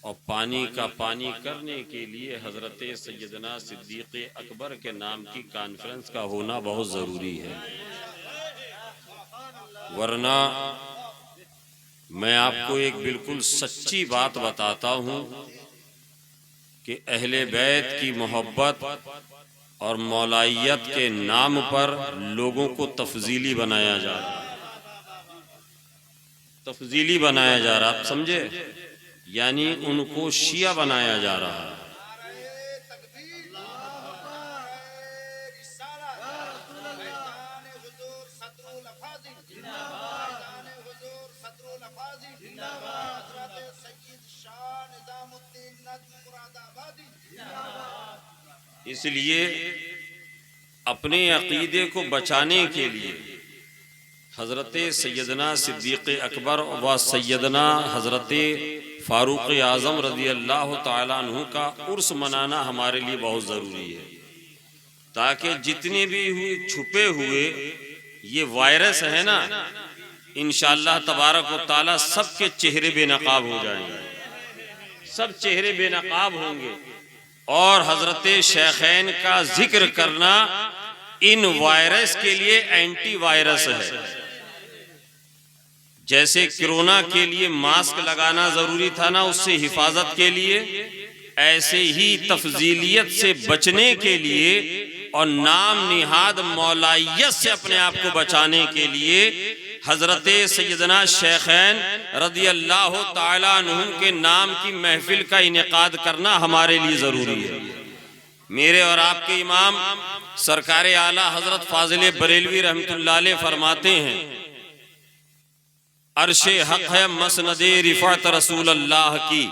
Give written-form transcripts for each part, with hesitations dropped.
और पानी का पानी करने के लिए हज़रत सैयदना सिद्दीक़ अकबर के नाम की कॉन्फ्रेंस का होना बहुत ज़रूरी है। वरना मैं आपको एक बिल्कुल सच्ची बात बताता हूँ कि अहले बैत की मोहब्बत और मौलाइयत के नाम पर लोगों को तफजीली बनाया जा रहा है, तफजीली बनाया जा रहा है, आप समझे? यानी उनको शिया बनाया जा रहा है। इसलिए अपने अकीदे को बचाने के लिए हज़रत सैयदना सिद्दीक़ अकबर व सैयदना हज़रत फ़ारूक़ आज़म रज़ी अल्लाह तआला अन्हु का उर्स मनाना हमारे लिए बहुत ज़रूरी है, ताकि जितने भी छुपे हुए ये वायरस है ना, इंशाअल्लाह तबारक व तआला सबके चेहरे बेनकाब हो जाएंगे, सब चेहरे बेनकाब होंगे। और हज़रत शेखैन का जिक्र करना इन वायरस के लिए एंटी वायरस है। जैसे कोरोना के लिए मास्क लगाना जरूरी था ना, उससे हिफाजत के लिए, ऐसे ही तफजीलियत से बचने के लिए और नाम निहाद मौलाइयत से अपने आप को बचाने के लिए हजरत सैयदना शेखैन रज़ी अल्लाह तआला अन्हुम के नाम की महफिल का इनेकाद करना हमारे लिए जरूरी है। मेरे और आपके इमाम सरकार आला हजरत फाजिल बरेलवी रहमतुल्लाह अलैह फरमाते हैं, अर्शे हक है मसनदे रिफात रसूल अल्लाह की,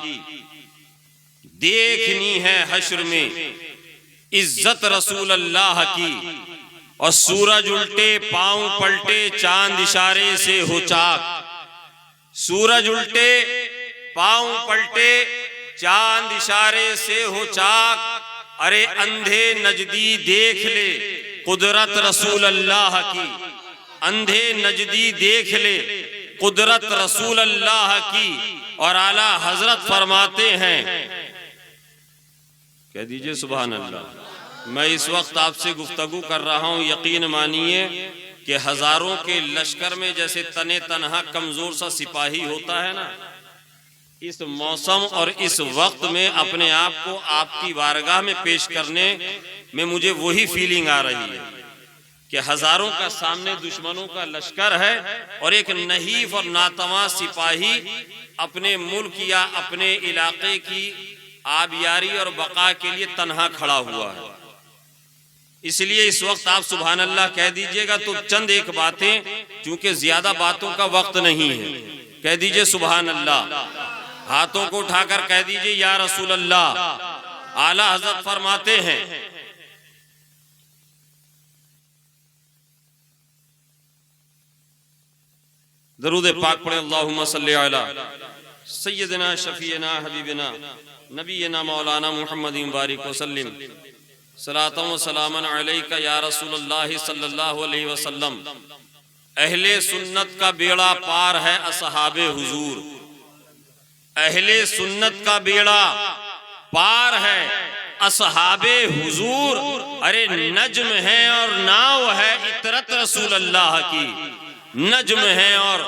देखनी है हश्र में इज्जत रसूल अल्लाह की, और सूरज उल्टे पांव पलटे चांद इशारे से हो चाक, सूरज उल्टे पांव पलटे चांद इशारे से हो चाक, अरे अंधे नजदी देख ले कुदरत रसूल अल्लाह की, अंधे नजदी देख ले कुदरत रसूल अल्लाह की। और आला हजरत फरमाते हैं, कह दीजिए सुभान अल्लाह। मैं इस वक्त आपसे गुफ्तगू कर रहा हूँ, यकीन मानिए कि हजारों के लश्कर में जैसे तने तनहा कमजोर सा सिपाही होता है ना, इस मौसम और इस वक्त में अपने आप को आपकी वारगाह में पेश करने में मुझे वही फीलिंग आ रही है कि हजारों का सामने दुश्मनों का लश्कर है और एक नहीफ और नातवा सिपाही अपने मुल्क या अपने इलाके की आबियारी और बका के लिए तन्हा खड़ा हुआ है। इसलिए इस वक्त आप सुभान अल्लाह कह दीजिएगा तो चंद एक बातें, क्योंकि ज्यादा बातों का वक्त नहीं है, कह दीजिए सुभान अल्लाह। हाथों को उठाकर कह दीजिए या रसूल अल्लाह। आला हजरत फरमाते हैं, दरूद पाक पढ़े, अल्लाहुम्मा सल्ली अला सय्यदना शफीना हबीबना नबीना मौलाना मुहम्मद बारिक वसल्लम सलातम व सलामन अलैका या रसूलुल्लाह सल्लल्लाहु अलैहि वसल्लम। अहले सुन्नत का बेड़ा पार है असहाबे हुजूर, अहले सुन्नत का बेड़ा पार है असहाबे हुजूर। अरे नज्म है और नाव है इतरत रसूल अल्लाह की, नज्म है और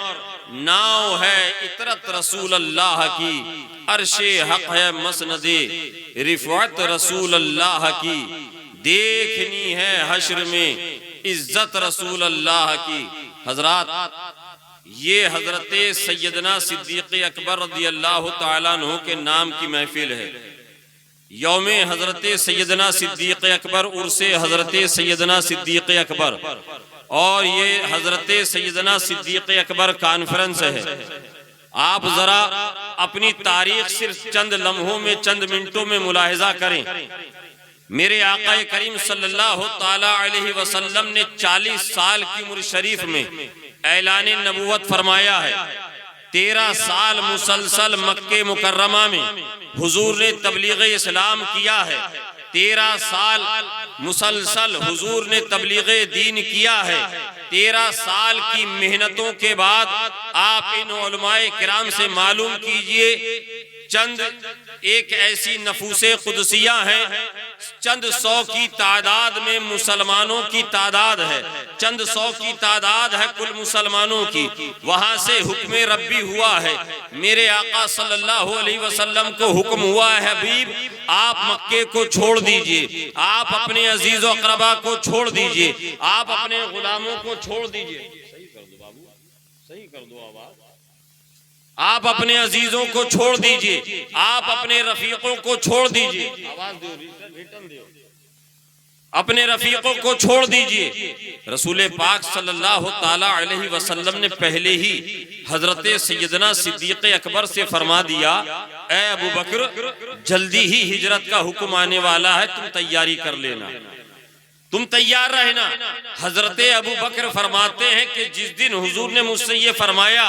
नाव है इतरत रसूल अल्लाह की, अर्शे हक है मसनदे रिफात रसूल अल्लाह की, देखनी है हश्र में इज्जत रसूल अल्लाह की। हजरात, ये हजरत सैयदना सिद्दीक़ अकबर रज़ी अल्लाह तआला अन्हु के नाम की महफिल है। यौमे हजरत सैयदना सिद्दीक़ अकबर, उर्से हजरत सैयदना सिद्दीक़ अकबर, और ये हजरत सैयदना सिद्दीक़ अकबर कॉन्फ्रेंस है। आप जरा अपनी तारीख सिर्फ चंद लम्हों में, चंद मिनटों में मुलाहिजा करें। मेरे आका करीम सल्लल्लाहु ताला अलैहि वसल्लम ने 40 साल की उम्र शरीफ में ऐलान नबूवत फरमाया है। 13 साल मुसलसल मक्के मुकर्रमा में हुजूर ने तबलीग इस्लाम किया है। 13 साल मुसलसल हुजूर ने तबलीग दीन किया है। 13 साल की मेहनतों के बाद आप इन उलमाए किराम से मालूम कीजिए, चंद एक ऐसी नफूसे कुदसिया हैं, चंद 100 की तादाद में मुसलमानों की तादाद है, चंद 100 की तादाद है कुल मुसलमानों की, वहां से हुक्म रब्बी हुआ है। मेरे आका सल्लल्लाहु अलैहि वसल्लम को हुक्म हुआ है, हबीब आप मक्के को छोड़ दीजिए, आप अपने अजीज़ व अक़रबा को छोड़ दीजिए, आप अपने गुलामों को छोड़ दीजिए। सही कर दो बाबू, सही कर दो आवाज। आप अपने अजीजों को छोड़ दीजिए, आप अपने रफीकों को छोड़ दीजिए, आवाज दो, रिटर्न दो, अपने रफीकों को छोड़ दीजिए। रसूल पाक सल्लल्लाहु ताला अलैहि वसल्लम ने पहले ही हजरत सैयदना सिद्दीक़ अकबर से फरमा दिया, ए अबू बकर जल्दी ही हिजरत का हुक्म आने वाला है, तुम तैयारी कर लेना, तुम तैयार रहना। हजरत अबू बकर फरमाते हैं कि जिस दिन हुजूर ने मुझसे ये फरमाया,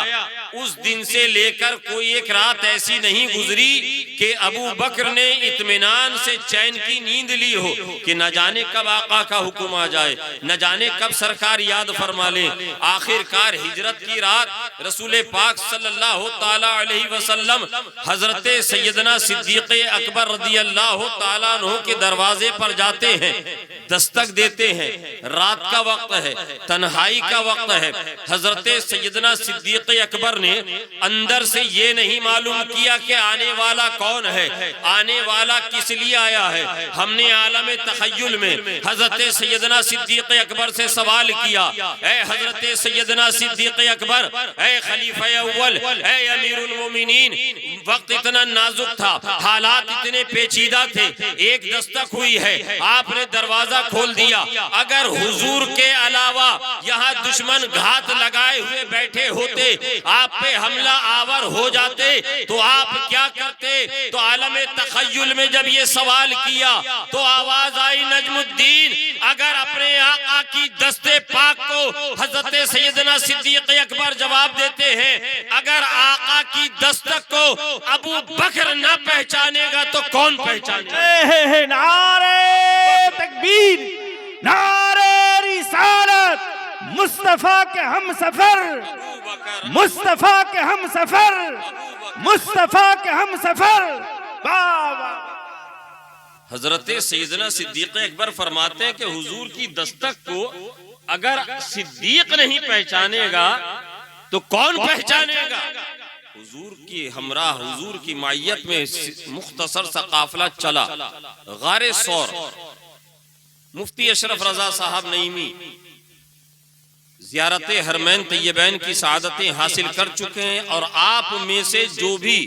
उस दिन से लेकर कोई एक रात ऐसी नहीं गुजरी कि अबू बकर ने इत्मीनान से चैन की नींद ली हो कि न जाने कब आका का हुक्म आ जाए, न जाने कब सरकार याद फरमा ले। आखिरकार हिजरत की रात रसूल पाक सल्लल्लाहु ताला अलैहि वसल्लम हजरत सैयदना सिद्दीक़ अकबर रदियल्लाहु ताला अन्हु के दरवाजे पर जाते हैं, दस्तक देते हैं। रात का वक्त है, तन्हाई का वक्त है। हजरत सैयदना सिद्दीक़ अकबर ने अंदर से ये नहीं मालूम किया कि आने वाला कौन है, आने वाला किस लिए आया है। हमने आलम तखय्युल में हजरत सैयदना सिद्दीक़ अकबर से सवाल किया, ए हजरत सैयदना सिद्दीक़ अकबर, ए खलीफा अव्वल, ए अमीरुल मोमिनीन, वक्त इतना नाजुक था, हालात इतने पेचीदा थे, एक दस्तक हुई है, आपने दरवाजा खोल दिया, अगर हुजूर के अलावा यहाँ दुश्मन घात लगाए हुए बैठे होते, आप पे हमला आवर हो जाते, तो आप क्या करते। तो आलम तखय्युल में जब ये सवाल किया तो आवाज आई नजमुद्दीन, अगर अपने आका की दस्ते पाक को हजरत सैयदना सिद्दीक़ अकबर जवाब देते हैं, अगर आका की दस्तक को अबू बकर न पहचानेगा तो कौन पहचानेगा। नारे तकबीर, नारे रिसालत, मुस्तफा के हम सफर, मुस्तफा के हम सफर, मुस्तफा के हम सफर। हजरत सैयदना सिद्दीक़ अकबर फरमाते हैं कि हुजूर की दस्तक को अगर सिद्दीक नहीं पहचानेगा तो कौन पहचानेगा। हुजूर की हमरा, हुजूर की मायत में मुख्तसर सा काफिला चला। गारे सौर मुफ्ती अशरफ रजा साहब नईमी ज़ियारत हरमैन तैयबैन की सआदतें हासिल कर चुके हैं, और आप में से जो भी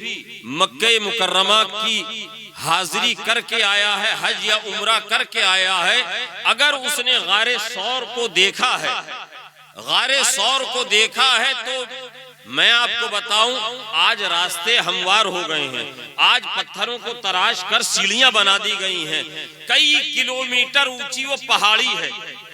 मक्के मुकर्रमा की हाजिरी करके आया है, हज या उम्रा करके आया है, अगर उसने गारे सौर को देखा है, गारे सौर को देखा है, तो मैं आपको बताऊं आज रास्ते हमवार हो गए हैं, आज पत्थरों को तराश कर सीढ़ियां बना दी गई हैं। कई किलोमीटर ऊंची वो पहाड़ी है,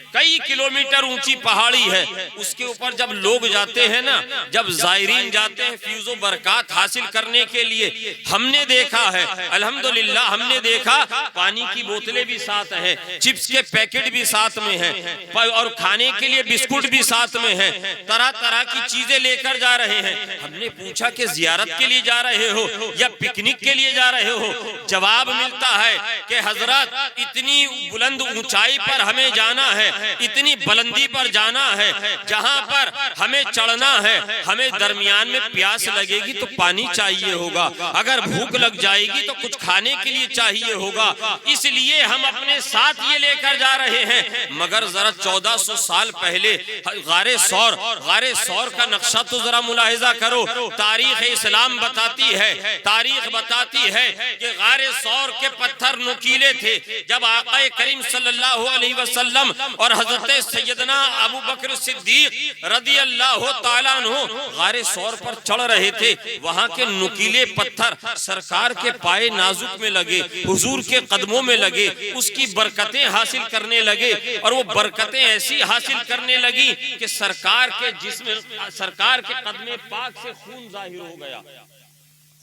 कई किलोमीटर ऊंची पहाड़ी है। उसके ऊपर जब लोग जाते हैं ना, जब जायरीन जाते हैं फ्यूज़ो बरकत हासिल करने के लिए, हमने देखा है अल्हम्दुलिल्लाह, हमने देखा पानी की बोतलें भी साथ है, चिप्स के पैकेट भी साथ में है, और खाने के लिए बिस्कुट भी साथ में है, तरह तरह की चीजें लेकर जा रहे हैं। हमने पूछा कि जियारत के लिए जा रहे हो या पिकनिक के लिए जा रहे हो। जवाब मिलता है कि हजरत इतनी बुलंद ऊंचाई पर हमें जाना है, इतनी बुलंदी पर जाना है, जहां पर हमें चढ़ना है, हमें दरमियान में प्यास लगेगी तो पानी चाहिए होगा, अगर भूख लग जाएगी तो कुछ खाने के लिए चाहिए होगा, इसलिए हम अपने साथ ये लेकर जा रहे हैं। मगर जरा 1400 साल पहले गारे सौर का नक्शा तो जरा मुलाहिजा करो। तारीख इस्लाम बताती है, तारीख बताती है कि गारे सौर के पत्थर नुकीले थे। जब आका करीम सल्लल्लाहु अलैहि वसल्लम और हजरत सैयदना अबू बकर सिद्दीक रदियल्लाहु ताला अन्हु गारे सौर पर चढ़ रहे थे, वहां के नुकीले पत्थर सरकार के पाए नाजुक में लगे, हुजूर के कदमों में लगे, उसकी बरकतें हासिल करने लगे, और वो बरकतें ऐसी हासिल करने लगी कि सरकार के जिस्म, सरकार के कदमे पाक से खून जाहिर हो गया,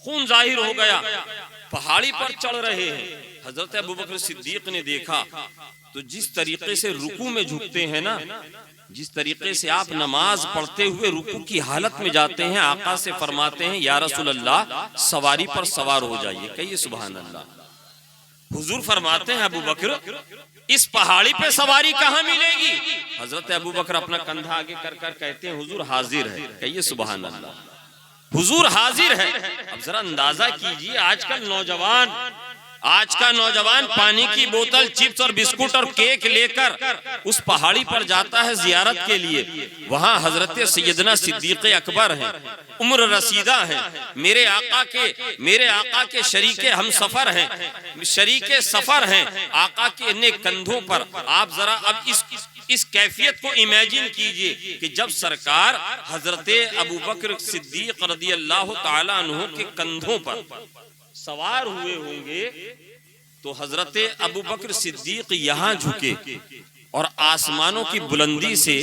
खून जाहिर हो गया। पहाड़ी पर चढ़ रहे हैं। हजरत अबू बकर सिद्दीक ने देखा तो जिस तरीके से रुकू में झुकते हैं ना, जिस तरीके से आप नमाज पढ़ते हुए रुकू की हालत में जाते हैं, आका से फरमाते हैं या रसूल अल्लाह सवारी पर सवार हो जाइए। कहिए सुभान अल्लाह। हुजूर फरमाते हैं अबू बकर इस पहाड़ी पे सवारी कहाँ मिलेगी? हजरत अबू बकर अपना कंधा आगे कर कर कहते हैं हुजूर हाजिर है। कहिए सुभान अल्लाह। हुजूर हाजिर है। अब जरा अंदाजा कीजिए आज का नौजवान पानी की बोतल, चिप्स और बिस्कुट और केक लेकर उस पहाड़ी पर जाता है जियारत के लिए। वहां हजरत सैयदना सिद्दीक अकबर हैं, उम्र रसीदा हैं, मेरे आका के शरीके हम सफर हैं, आका के नेक कंधों पर। आप जरा अब इस कैफियत को इमेजिन कीजिए कि जब सरकार हजरत अबू बकर सिद्दीक रदियल्लाहु ताला अन्हु के कंधों पर सवार हुए होंगे तो हजरत अबू बकर सिद्दीक यहाँ झुके और आसमानों की बुलंदी से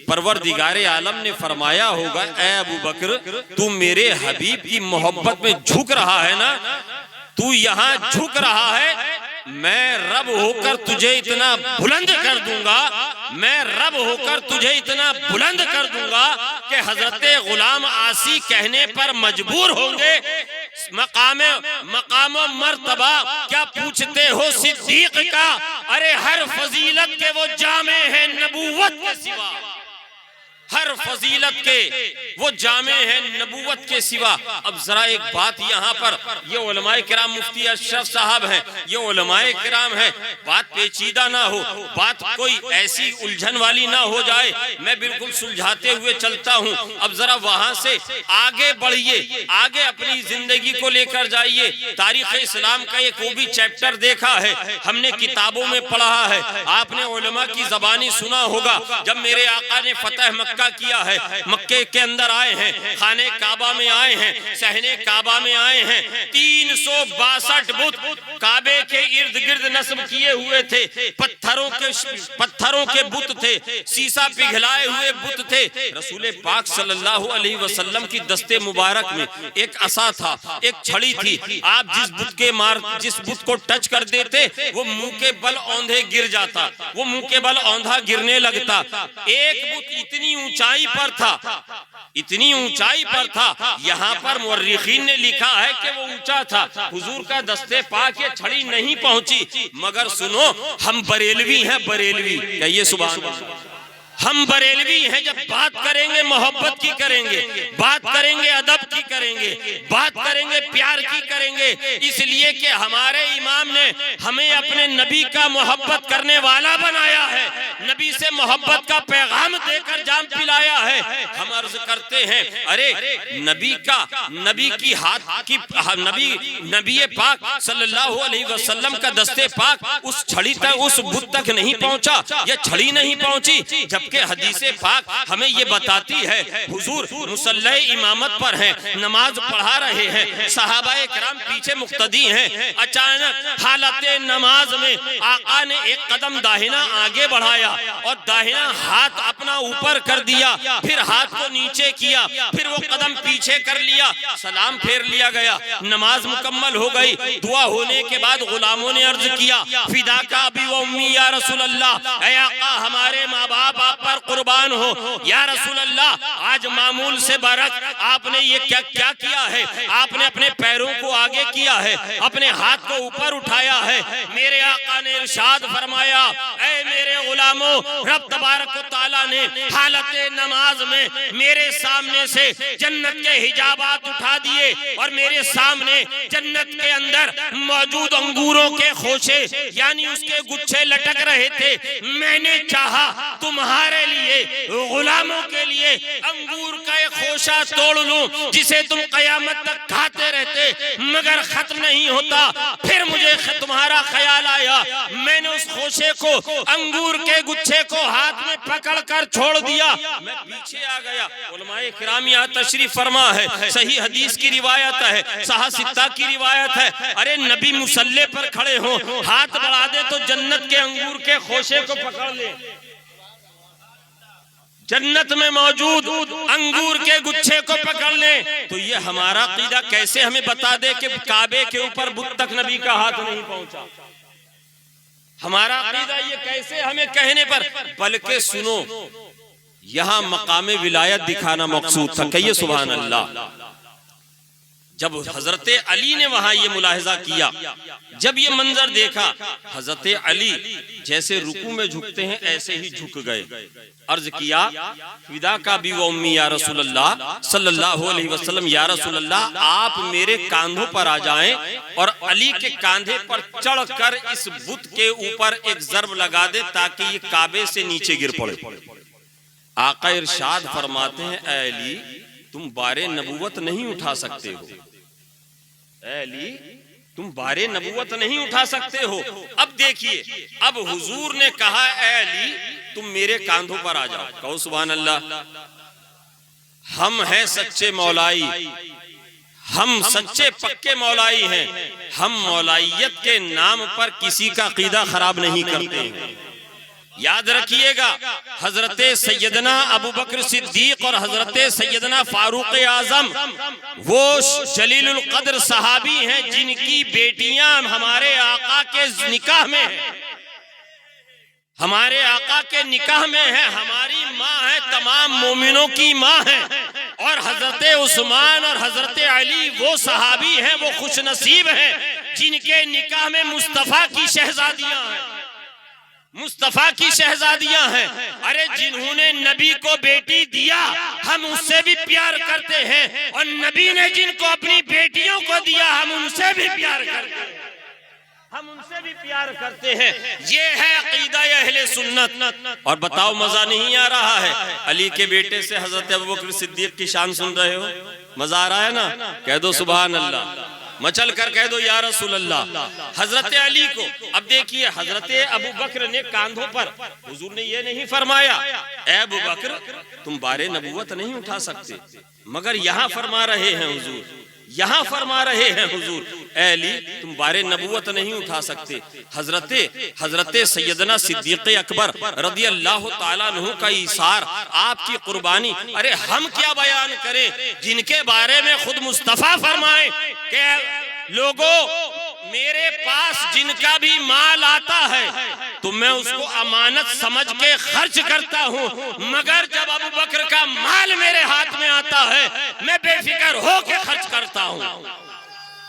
परवरदिगारे आलम ने फरमाया होगा, ऐ अबू बकर तू मेरे हबीब की मोहब्बत में झुक रहा है ना, तू यहाँ झुक रहा है, मैं रब होकर तुझे इतना बुलंद कर दूंगा, मैं रब होकर तुझे इतना बुलंद कर दूंगा कि हजरत गुलाम आसी कहने पर मजबूर होंगे, मकाम मर्तबा क्या पूछते हो सिद्दीक का, अरे हर फजीलत के वो जामे हैं नबूवत के सिवा, हर फजीलत के वो जामे हैं नबूवत के सिवा। अब जरा एक बात यहाँ पर, ये उलमाए किराम, मुफ्ती अशरफ साहब हैं, ये उलमाए किराम हैं, बात पेचीदा ना हो, बात कोई ऐसी उलझन वाली ना हो जाए, मैं बिल्कुल सुलझाते हुए चलता हूँ। अब जरा वहां से आगे बढ़िए, आगे अपनी जिंदगी को लेकर जाइए। तारीख इस्लाम का एक वो भी चैप्टर देखा है हमने, किताबों में पढ़ा है, आपने उलमा की जबानी सुना होगा। जब मेरे आका ने फतह मक्का किया है, मक्के के अंदर आए हैं, खाने काबा में आए हैं, सहने काबा में आए हैं, 362 बुत काबे के इर्द गिर्द नस्ब किए हुए थे, पत्थरों के बुत थे, शीशा पिघलाए हुए बुत थे। रसूल पाक सल्लल्लाहु अलैहि वसल्लम की दस्ते मुबारक में एक असा था, एक छड़ी थी, आप जिस बुत को टच कर देते वो मुंह के बल औंधे गिर जाता, वो मुंह के बल औंधा गिरने लगता। एक बुत इतनी ऊंचाई पर था, यहाँ पर मुर्रिखीन ने लिखा है कि वो ऊंचा था, हुजूर का दस्ते पाक ये छड़ी नहीं पहुंची। मगर सुनो, हम बरेलवी हैं, बरेलवी, कहिए सुभान अल्लाह। हम बरेलवी हैं, जब बात करेंगे मोहब्बत की करेंगे, बात करेंगे अदब की करेंगे, बात करेंगे प्यार की करेंगे, इसलिए कि हमारे इमाम ने हमें अपने नबी का मोहब्बत करने वाला बनाया है, नबी से मोहब्बत का पैगाम देकर जाम पिलाया है। हम अर्ज करते हैं, अरे नबी पाक सल्लल्लाहु अलैहि वसल्लम का दस्ते पाक उस छड़ी तक, उस बुत तक नहीं पहुंचा, यह छड़ी नहीं पहुंची, जबकि हदीसे पाक हमें ये बताती है हुजूर मुसल्ले इमामत पर हैं, नमाज पढ़ा रहे हैं, सहाबाए किराम पीछे मुक्तदी हैं। अचानक हालत नमाज में आका ने एक कदम दाहिना आगे बढ़ाया और दाहिना हाथ अपना ऊपर कर दिया, फिर हाथ को नीचे किया, फिर वो कदम पीछे कर लिया, सलाम फेर लिया गया, नमाज मुकम्मल हो गई। दुआ होने के बाद गुलामों ने अर्ज किया, फिदा का अबी व उम्मी या रसूल अल्लाह, ऐ आका हमारे माँ बाप आप पर कुर्बान हो, या रसूल अल्लाह आज मामूल से बरक आपने ये क्या क्या किया है, आपने अपने पैरों को आगे किया है, अपने हाथ को ऊपर उठाया है। मेरे आका ने इरशाद फरमाया, ऐ मेरे गुलामों, रब तबारक व तआला ने हालत नमाज में मेरे सामने से जन्नत के हिजाबात उठा दिए और मेरे सामने जन्नत के अंदर मौजूद अंगूरों के खोशे यानी उसके गुच्छे लटक रहे थे। मैंने चाहा तुम्हारे लिए, गुलामों के लिए अंगूर का एक खोशा तोड़ लूं जिसे तुम कयामत तक खाते रहते, मगर खत्म नहीं होता। फिर मुझे तुम्हारा ख्याल आया, मैंने उस खोशे को, अंगूर के गुच्छे को हाथ में पकड़कर छोड़ दिया, मैं पीछे आ गया। उलमाए किराम यहाँ तशरीफ फरमा है, सही हदीस की रिवायत है, सहासित्ता की रिवायत है। अरे नबी मुसल्ले पर खड़े हो, हाथ बढ़ा दे तो जन्नत के अंगूर के खोशे को पकड़ ले, जन्नत में मौजूद अंगूर के गुच्छे को पकड़ ले। तो ये हमारा अकीदा कैसे हमें बता दे कि काबे के ऊपर बुत तक नबी का हाथ नहीं पहुंचा। हमारा अकीदा ये कैसे हमें कहने पर, बल्कि सुनो यहां मकाम विलायत दिखाना मकसूद था। कहिए सुभान अल्लाह। जब हजरत अली ने वहां ये मुलाहिजा किया, जब ये मंजर देखा, हजरत अली जैसे रुकू में झुकते हैं ऐसे ही झुक गए। अर्ज किया, फिदा का भी वो उम्मी या रसूल अल्लाह सल्लल्लाहु अलैहि वसल्लम, या रसूल अल्लाह आप मेरे कांधों पर आ जाएं और अली के कांधे पर चढ़कर इस बुत के ऊपर एक ज़र्ब लगा दे ताकि ये काबे से नीचे गिर पड़े। आका इरशाद फरमाते हैं, ऐ अली तुम बारे नबूवत नहीं उठा सकते हो, ऐ अली तुम बारे नबूवत नहीं उठा सकते हो। अब देखिए, अब हुजूर ने कहा, ऐ अली तुम मेरे कांधों पर आ जाओ। कहो सुभान अल्लाह। हम हैं सच्चे मौलाई, हम सच्चे पक्के मौलाई हैं। हम मौलाइयत के नाम पर किसी का अकीदा खराब नहीं करते हैं। याद रखिएगा, हजरत सैयदना अबू बकर सिद्दीक और हजरत सैयदना फारूक आजम वो जलीलुल कद्र सहाबी हैं जिनकी बेटियां हमारे आका के निकाह में हैं, हमारे आका के निकाह में है। हमारी माँ है, तमाम मोमिनों की माँ है। और हजरत उस्मान और हजरत अली वो सहाबी हैं, वो खुश नसीब हैं जिनके निकाह में मुस्तफा की शहजादियां हैं, मुस्तफा की शहजादियां हैं। अरे जिन्होंने नबी को बेटी दिया हम उससे भी प्यार करते हैं, और नबी ने जिनको अपनी बेटियों को दिया हम उनसे भी प्यार करते हैं, हम उनसे भी प्यार करते हैं। ये है अकीदा अहले सुन्नत। और बताओ मजा नहीं आ रहा है? अली के बेटे से हजरत अबू बकर सिद्दीक की शान सुन रहे हो, मजा आ रहा है ना? कह दो सुभान अल्लाह, मचल कर कह दो या रसूल अल्लाह। हजरत अली को अब देखिए, हजरत अबू बकर ने कांधों पर, हुजूर ने ये नहीं फरमाया ऐ अबू बकर तुम बारे नबूवत नहीं उठा सकते, मगर यहाँ फरमा रहे हैं हुजूर, यहाँ फरमा रहे हैं हुजूर, ऐ अली तुम बारे नबूवत नहीं उठा सकते। हजरत सैयदना सिद्दीक अकबर रदी अल्लाह ताला अन्हु का ईसार, आपकी कुर्बानी, अरे हम क्या बयान करें जिनके बारे में खुद मुस्तफा फरमाए कि लोगों मेरे पास जिनका भी माल आता है तो मैं उसको अमानत समझ के खर्च करता हूँ, मगर जब अबू बकर का माल मेरे हाथ में आता है मैं बेफिक्र होके खर्च करता हूँ,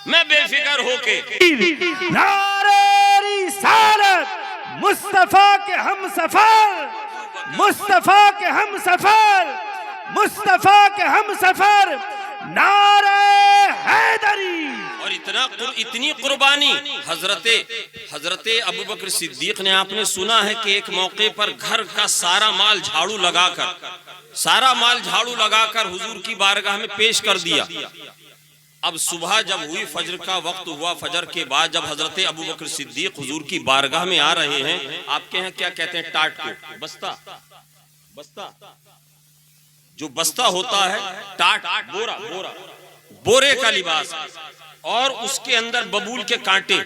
मैं बेफिक्र होके। नारे रिसालत, मुस्तफा के हम सफर, मुस्तफा के हम सफर, मुस्तफा के हम सफर, नारे हैदरी। और इतनी कुर्बानी हजरत अबू बकर सिद्दीक ने, आपने सुना है कि एक मौके पर घर का सारा माल झाड़ू लगाकर हुजूर की बारगाह में पेश कर दिया। अब सुबह जब हुई, फजर का वक्त हुआ, फजर के बाद जब हजरत अबू बकर सिद्दीक हुजूर की बारगाह में आ रहे हैं, आपके यहाँ क्या कहते हैं, टाट को, बस्ता, जो बस्ता होता है, टाट, बोरे का लिबास, और उसके अंदर बबूल के कांटे।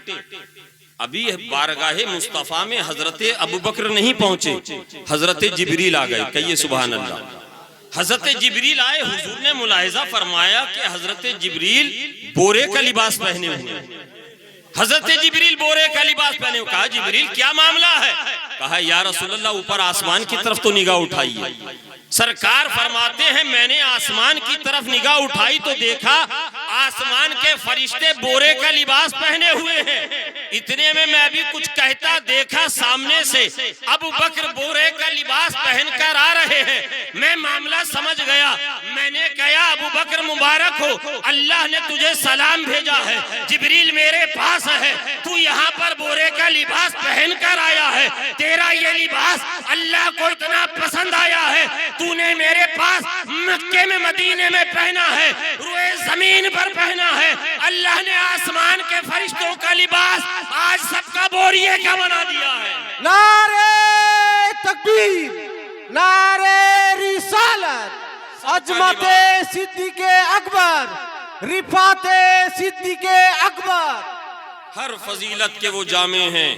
अभी बारगाहे मुस्तफा में हजरत अबू बकर नहीं पहुंचे, हजरत जिब्रील आ गए। कहिए सुभान अल्लाह। हजरत जिब्रील आए, हुजूर ने मुलाहिजा फरमाया कि हजरत जिब्रील बोरे का लिबास पहने हुए, हजरत जिब्रील बोरे का लिबास पहने हुए। कहा जिब्रील क्या मामला है? कहा या रसूल अल्लाह ऊपर आसमान की तरफ तो निगाह उठाइए। सरकार फरमाते हैं मैंने आसमान की तरफ निगाह उठाई तो देखा आसमान के फरिश्ते बोरे का लिबास पहने हुए हैं। इतने में मैं भी कुछ कहता देखा सामने से अबू बकर बोरे का लिबास पहनकर आ रहे हैं। मैं मामला समझ गया, मैंने कहा अबू बकर मुबारक हो, अल्लाह ने तुझे सलाम भेजा है, जिब्रील मेरे पास है, तू यहाँ पर बोरे का लिबास पहनकर आया है, तेरा ये लिबास अल्लाह को इतना पसंद आया है, तूने मेरे पास मक्के में मदीने में पहना है, रुए जमीन पर पहना है, अल्लाह ने आसमान के फरिश्तों का लिबास आज सबका बोरिए का बना दिया है। नारे तकबीर, नारे रिसालत, अजमते सिद्दीक़े अकबर, रिफाते सिद्दीक़े अकबर। हर फजीलत के वो जामे हैं,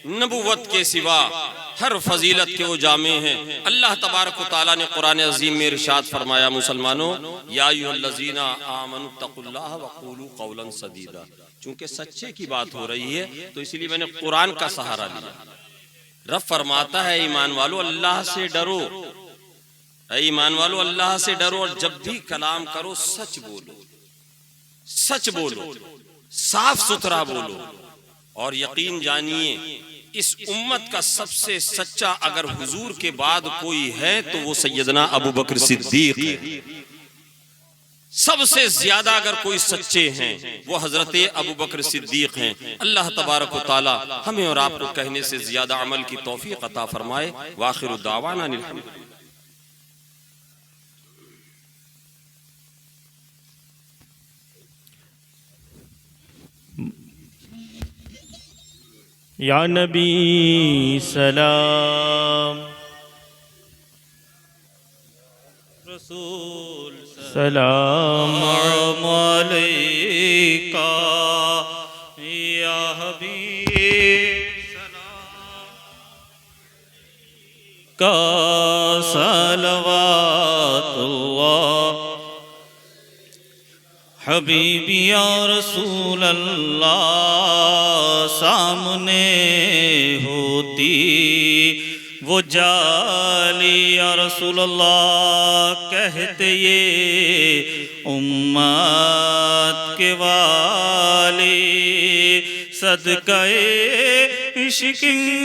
नबुवत के सिवा हर फजीलत के वो जामे हैं। अल्लाह तबारक व तआला ने कुरान अजीम में इरशाद फरमाया, मुसलमानों या अय्युहल्लज़ीना आमनु तक़ुल्लाह व क़ूलू क़ौलन सदीदा। चूंकि सच्चे की बात हो रही है तो इसलिए मैंने कुरान का सहारा लिया। रब फरमाता है ईमान वालों अल्लाह से डरो, ऐ ईमान वालो, अल्लाह से डरो और जब भी कलाम करो सच बोलो, सच बोलो, साफ सुथरा बोलो। और यकीन जानिए इस उम्मत का सबसे सच्चा अगर हुजूर के बाद कोई है तो वो सैयदना अबू बकर सिद्दीक है। सबसे ज्यादा अगर कोई सच्चे हैं वो हजरत अबू बकर सिद्दीक हैं। अल्लाह तबारक व तआला हमें और आपको कहने से ज्यादा अमल की तौफीक अता फरमाए। वाखिरु दावाना अनिल हम्दुलिल्लाह। या नबी सलाम, रसूल सलाम अलैका या हबीब सलाम का सलवातुल्लाह हबीबी या रसूल अल्लाह। सामने होती वो जाली या रसूल अल्लाह, कहते ये उम्मत के वाली, सदक़े इश्क़